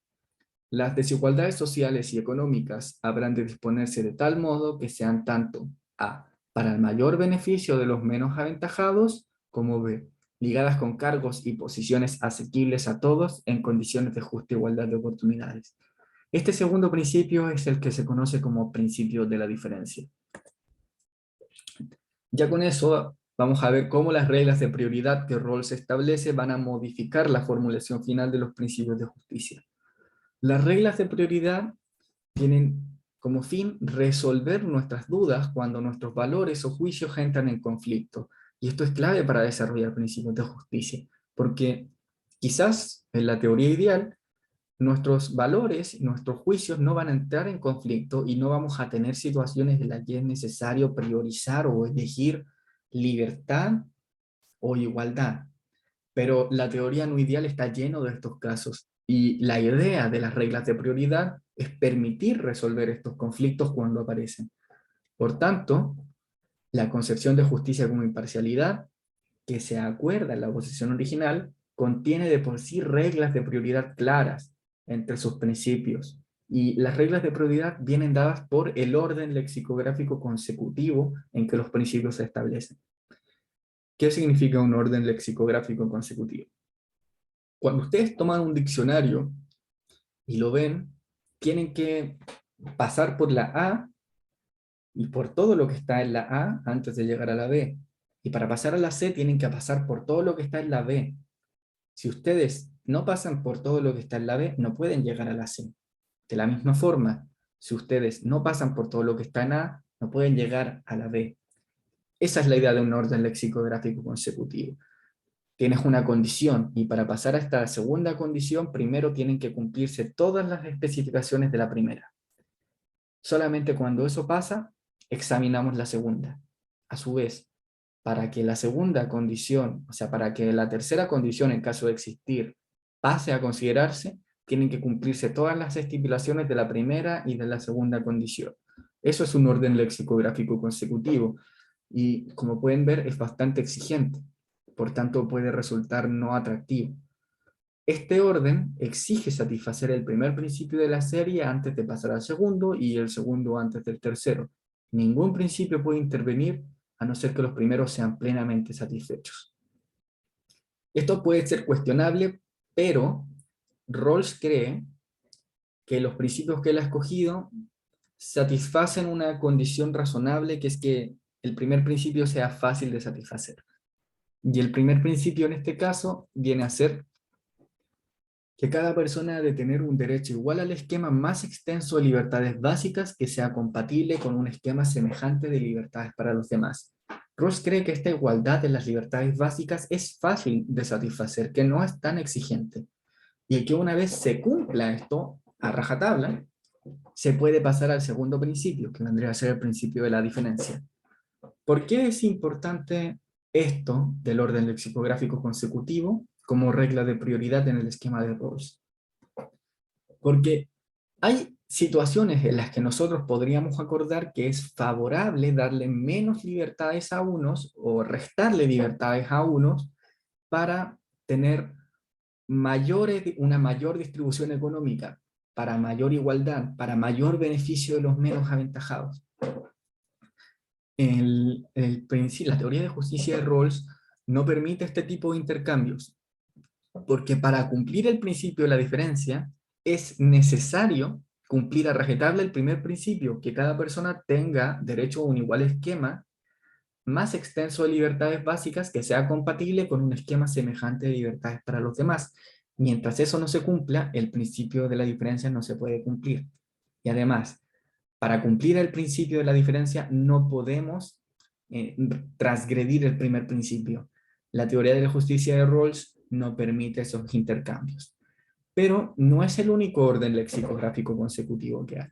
Las desigualdades sociales y económicas habrán de disponerse de tal modo que sean tanto A, para el mayor beneficio de los menos aventajados, como B, ligadas con cargos y posiciones asequibles a todos en condiciones de justa igualdad de oportunidades. Este segundo principio es el que se conoce como principio de la diferencia. Ya con eso vamos a ver cómo las reglas de prioridad que Rawls establece van a modificar la formulación final de los principios de justicia. Las reglas de prioridad tienen como fin resolver nuestras dudas cuando nuestros valores o juicios entran en conflicto. Y esto es clave para desarrollar principios de justicia, porque quizás en la teoría ideal nuestros valores y nuestros juicios no van a entrar en conflicto y no vamos a tener situaciones en las que es necesario priorizar o elegir libertad o igualdad. Pero la teoría no ideal está lleno de estos casos y la idea de las reglas de prioridad es permitir resolver estos conflictos cuando aparecen. Por tanto, la concepción de justicia como imparcialidad, que se acuerda en la posición original, contiene de por sí reglas de prioridad claras entre sus principios. Y las reglas de prioridad vienen dadas por el orden lexicográfico consecutivo en que los principios se establecen. ¿Qué significa un orden lexicográfico consecutivo? Cuando ustedes toman un diccionario y lo ven, tienen que pasar por la A y por todo lo que está en la A antes de llegar a la B. Y para pasar a la C tienen que pasar por todo lo que está en la B. Si ustedes no pasan por todo lo que está en la B, no pueden llegar a la C. De la misma forma, si ustedes no pasan por todo lo que está en A, no pueden llegar a la B. Esa es la idea de un orden lexicográfico consecutivo. Tienes una condición y para pasar a esta segunda condición, primero tienen que cumplirse todas las especificaciones de la primera. Solamente cuando eso pasa, examinamos la segunda. A su vez, para que la segunda condición, o sea, para que la tercera condición, en caso de existir, pase a considerarse, tienen que cumplirse todas las estipulaciones de la primera y de la segunda condición. Eso es un orden lexicográfico consecutivo y, como pueden ver, es bastante exigente. Por tanto, puede resultar no atractivo. Este orden exige satisfacer el primer principio de la serie antes de pasar al segundo y el segundo antes del tercero. Ningún principio puede intervenir a no ser que los primeros sean plenamente satisfechos. Esto puede ser cuestionable, pero Rawls cree que los principios que él ha escogido satisfacen una condición razonable, que es que el primer principio sea fácil de satisfacer. Y el primer principio en este caso viene a ser que cada persona ha de tener un derecho igual al esquema más extenso de libertades básicas que sea compatible con un esquema semejante de libertades para los demás. Rawls cree que esta igualdad de las libertades básicas es fácil de satisfacer, que no es tan exigente, y que una vez se cumpla esto a rajatabla, se puede pasar al segundo principio, que vendría a ser el principio de la diferencia. ¿Por qué es importante esto del orden lexicográfico consecutivo como regla de prioridad en el esquema de Rawls? Porque hay situaciones en las que nosotros podríamos acordar que es favorable darle menos libertades a unos o restarle libertades a unos para tener una mayor distribución económica, para mayor igualdad, para mayor beneficio de los menos aventajados. La teoría de justicia de Rawls no permite este tipo de intercambios, porque para cumplir el principio de la diferencia es necesario cumplir a rajatabla el primer principio, que cada persona tenga derecho a un igual esquema más extenso de libertades básicas que sea compatible con un esquema semejante de libertades para los demás. Mientras eso no se cumpla, el principio de la diferencia no se puede cumplir. Y además, para cumplir el principio de la diferencia no podemos transgredir el primer principio. La teoría de la justicia de Rawls no permite esos intercambios. Pero no es el único orden lexicográfico consecutivo que hay.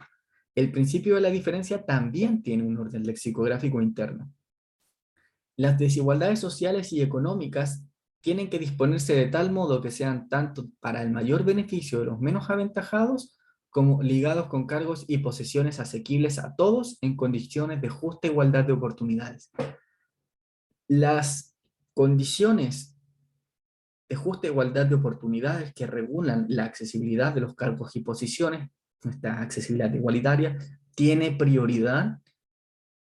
El principio de la diferencia también tiene un orden lexicográfico interno. Las desigualdades sociales y económicas tienen que disponerse de tal modo que sean tanto para el mayor beneficio de los menos aventajados como ligados con cargos y posesiones asequibles a todos en condiciones de justa igualdad de oportunidades. Las condiciones de justa igualdad de oportunidades que regulan la accesibilidad de los cargos y posiciones, esta accesibilidad igualitaria, tiene prioridad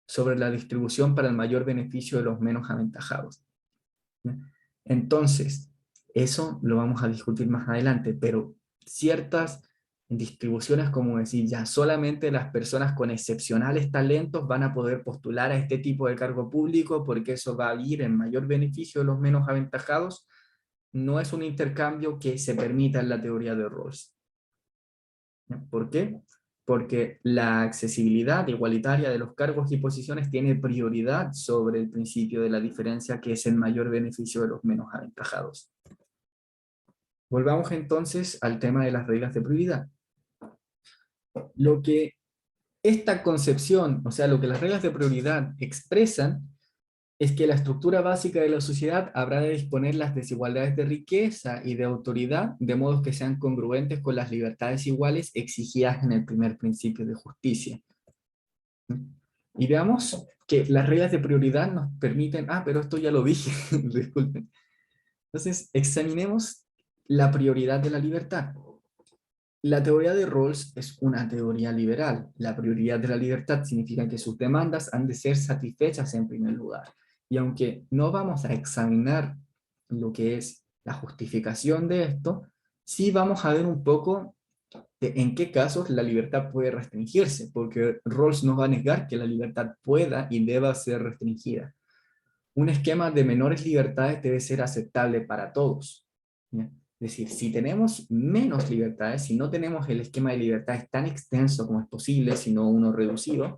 sobre la distribución para el mayor beneficio de los menos aventajados. Entonces, eso lo vamos a discutir más adelante, pero ciertas en distribuciones como decir, ya solamente las personas con excepcionales talentos van a poder postular a este tipo de cargo público porque eso va a ir en mayor beneficio de los menos aventajados, no es un intercambio que se permita en la teoría de Rawls. ¿Por qué? Porque la accesibilidad igualitaria de los cargos y posiciones tiene prioridad sobre el principio de la diferencia, que es el mayor beneficio de los menos aventajados. Volvamos entonces al tema de las reglas de prioridad. Lo que esta concepción, o sea, lo que las reglas de prioridad expresan, es que la estructura básica de la sociedad habrá de disponer las desigualdades de riqueza y de autoridad, de modo que sean congruentes con las libertades iguales exigidas en el primer principio de justicia. Y veamos que las reglas de prioridad nos permiten, pero esto ya lo dije, disculpen. Entonces, examinemos la prioridad de la libertad. La teoría de Rawls es una teoría liberal. La prioridad de la libertad significa que sus demandas han de ser satisfechas en primer lugar. Y aunque no vamos a examinar lo que es la justificación de esto, sí vamos a ver un poco de en qué casos la libertad puede restringirse, porque Rawls no va a negar que la libertad pueda y deba ser restringida. Un esquema de menores libertades debe ser aceptable para todos, ¿ya? Es decir, si tenemos menos libertades, si no tenemos el esquema de libertades tan extenso como es posible, sino uno reducido,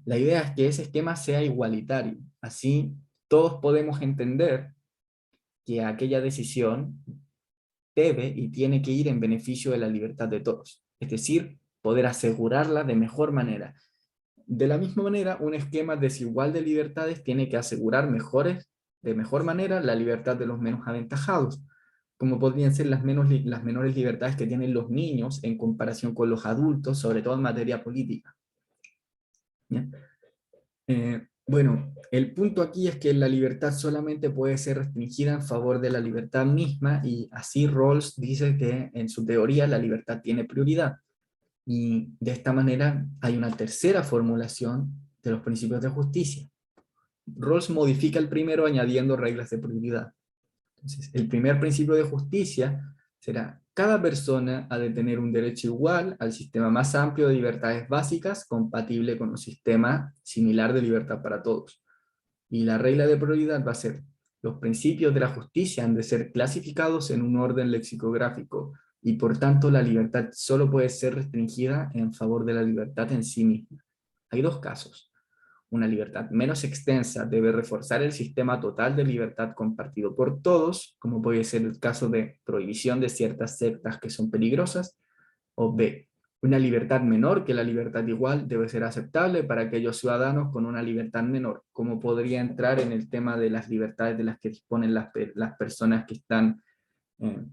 la idea es que ese esquema sea igualitario. Así todos podemos entender que aquella decisión debe y tiene que ir en beneficio de la libertad de todos. Es decir, poder asegurarla de mejor manera. De la misma manera, un esquema desigual de libertades tiene que asegurar de mejor manera la libertad de los menos aventajados, como podrían ser las menores libertades que tienen los niños en comparación con los adultos, sobre todo en materia política. ¿Ya? Bueno, el punto aquí es que la libertad solamente puede ser restringida en favor de la libertad misma, y así Rawls dice que en su teoría la libertad tiene prioridad. Y de esta manera hay una tercera formulación de los principios de justicia. Rawls modifica el primero añadiendo reglas de prioridad. Entonces, el primer principio de justicia será: cada persona ha de tener un derecho igual al sistema más amplio de libertades básicas, compatible con un sistema similar de libertad para todos. Y la regla de prioridad va a ser: los principios de la justicia han de ser clasificados en un orden lexicográfico, y por tanto la libertad solo puede ser restringida en favor de la libertad en sí misma. Hay dos casos. Una libertad menos extensa debe reforzar el sistema total de libertad compartido por todos, como puede ser el caso de prohibición de ciertas sectas que son peligrosas, o B, una libertad menor que la libertad igual debe ser aceptable para aquellos ciudadanos con una libertad menor, como podría entrar en el tema de las libertades de las que disponen las personas que están eh,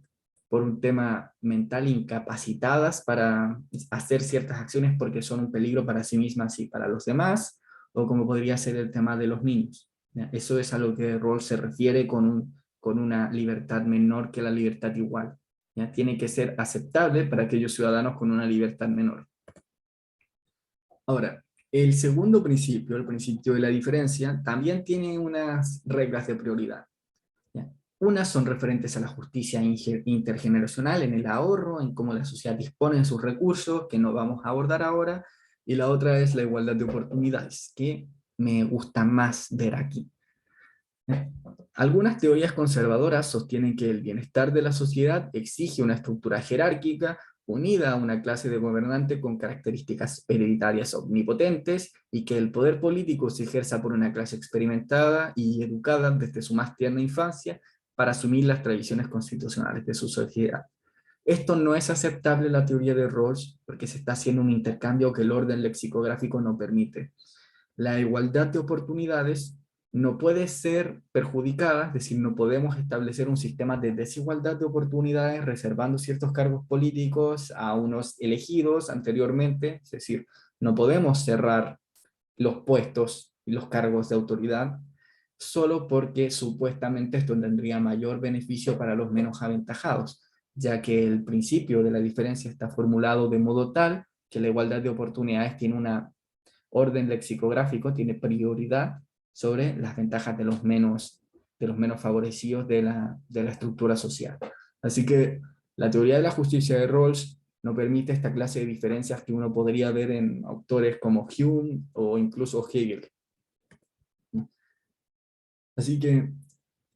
por un tema mental incapacitadas para hacer ciertas acciones porque son un peligro para sí mismas y para los demás, o como podría ser el tema de los niños. ¿Ya? Eso es a lo que Rawls se refiere con una libertad menor que la libertad igual. ¿Ya? Tiene que ser aceptable para aquellos ciudadanos con una libertad menor. Ahora, el segundo principio, el principio de la diferencia, también tiene unas reglas de prioridad. ¿Ya? Unas son referentes a la justicia intergeneracional en el ahorro, en cómo la sociedad dispone de sus recursos, que no vamos a abordar ahora, y la otra es la igualdad de oportunidades, que me gusta más ver aquí. Algunas teorías conservadoras sostienen que el bienestar de la sociedad exige una estructura jerárquica unida a una clase de gobernante con características hereditarias omnipotentes, y que el poder político se ejerza por una clase experimentada y educada desde su más tierna infancia para asumir las tradiciones constitucionales de su sociedad. Esto no es aceptable en la teoría de Rawls, porque se está haciendo un intercambio que el orden lexicográfico no permite. La igualdad de oportunidades no puede ser perjudicada, es decir, no podemos establecer un sistema de desigualdad de oportunidades reservando ciertos cargos políticos a unos elegidos anteriormente, es decir, no podemos cerrar los puestos y los cargos de autoridad solo porque supuestamente esto tendría mayor beneficio para los menos aventajados, ya que el principio de la diferencia está formulado de modo tal que la igualdad de oportunidades tiene una orden lexicográfico, tiene prioridad sobre las ventajas de los menos favorecidos de la estructura social. Así que la teoría de la justicia de Rawls no permite esta clase de diferencias que uno podría ver en autores como Hume o incluso Hegel. Así que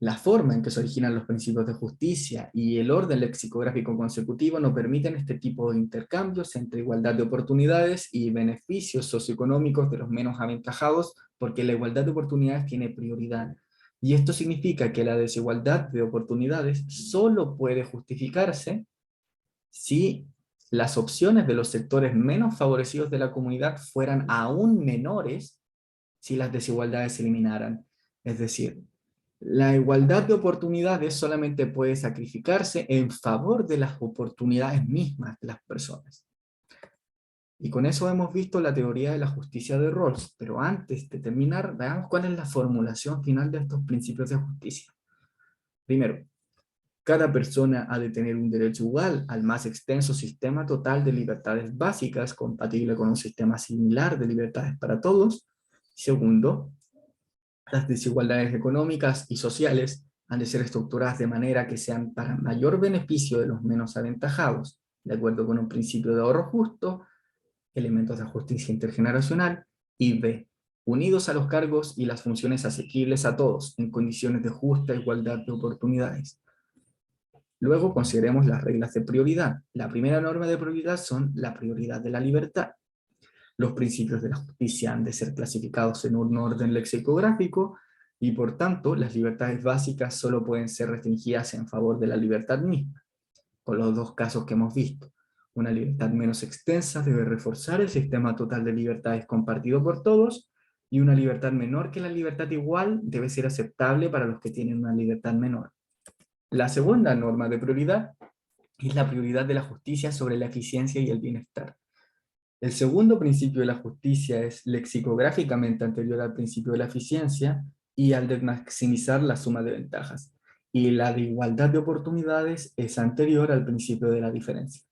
la forma en que se originan los principios de justicia y el orden lexicográfico consecutivo no permiten este tipo de intercambios entre igualdad de oportunidades y beneficios socioeconómicos de los menos aventajados, porque la igualdad de oportunidades tiene prioridad. Y esto significa que la desigualdad de oportunidades solo puede justificarse si las opciones de los sectores menos favorecidos de la comunidad fueran aún menores si las desigualdades se eliminaran. Es decir, la igualdad de oportunidades solamente puede sacrificarse en favor de las oportunidades mismas de las personas. Y con eso hemos visto la teoría de la justicia de Rawls, pero antes de terminar, veamos cuál es la formulación final de estos principios de justicia. Primero, cada persona ha de tener un derecho igual al más extenso sistema total de libertades básicas, compatible con un sistema similar de libertades para todos. Segundo, las desigualdades económicas y sociales han de ser estructuradas de manera que sean para mayor beneficio de los menos aventajados, de acuerdo con un principio de ahorro justo, elementos de justicia intergeneracional, y B, unidos a los cargos y las funciones asequibles a todos, en condiciones de justa igualdad de oportunidades. Luego consideremos las reglas de prioridad. La primera norma de prioridad son la prioridad de la libertad. Los principios de la justicia han de ser clasificados en un orden lexicográfico y por tanto las libertades básicas solo pueden ser restringidas en favor de la libertad misma, con los dos casos que hemos visto. Una libertad menos extensa debe reforzar el sistema total de libertades compartido por todos, y una libertad menor que la libertad igual debe ser aceptable para los que tienen una libertad menor. La segunda norma de prioridad es la prioridad de la justicia sobre la eficiencia y el bienestar. El segundo principio de la justicia es lexicográficamente anterior al principio de la eficiencia y al de maximizar la suma de ventajas. Y la de igualdad de oportunidades es anterior al principio de la diferencia.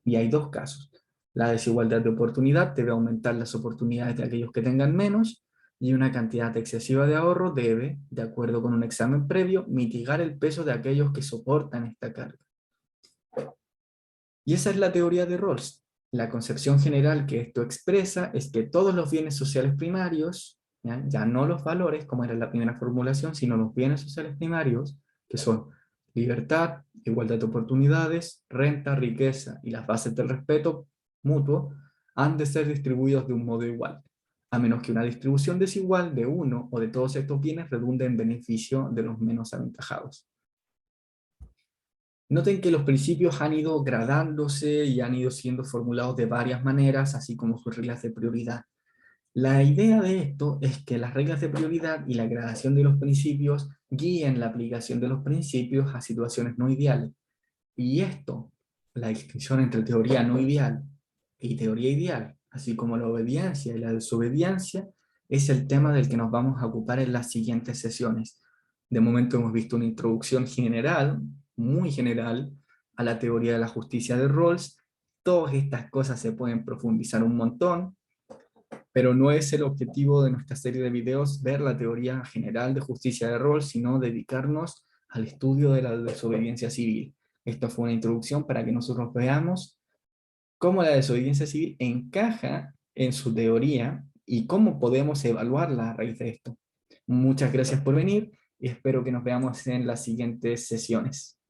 Y hay dos casos. La desigualdad de oportunidad debe aumentar las oportunidades de aquellos que tengan menos, y una cantidad excesiva de ahorro debe, de acuerdo con un examen previo, mitigar el peso de aquellos que soportan esta carga. Y esa es la teoría de Rawls. La concepción general que esto expresa es que todos los bienes sociales primarios, ya no los valores, como era la primera formulación, sino los bienes sociales primarios, que son libertad, igualdad de oportunidades, renta, riqueza y las bases del respeto mutuo, han de ser distribuidos de un modo igual, a menos que una distribución desigual de uno o de todos estos bienes redunde en beneficio de los menos aventajados. Noten que los principios han ido gradándose y han ido siendo formulados de varias maneras, así como sus reglas de prioridad. La idea de esto es que las reglas de prioridad y la gradación de los principios guíen la aplicación de los principios a situaciones no ideales. Y esto, la distinción entre teoría no ideal y teoría ideal, así como la obediencia y la desobediencia, es el tema del que nos vamos a ocupar en las siguientes sesiones. De momento hemos visto una introducción general, muy general, a la teoría de la justicia de Rawls. Todas estas cosas se pueden profundizar un montón, pero no es el objetivo de nuestra serie de videos ver la teoría general de justicia de Rawls, sino dedicarnos al estudio de la desobediencia civil. Esto fue una introducción para que nosotros veamos cómo la desobediencia civil encaja en su teoría y cómo podemos evaluarla a raíz de esto. Muchas gracias por venir y espero que nos veamos en las siguientes sesiones.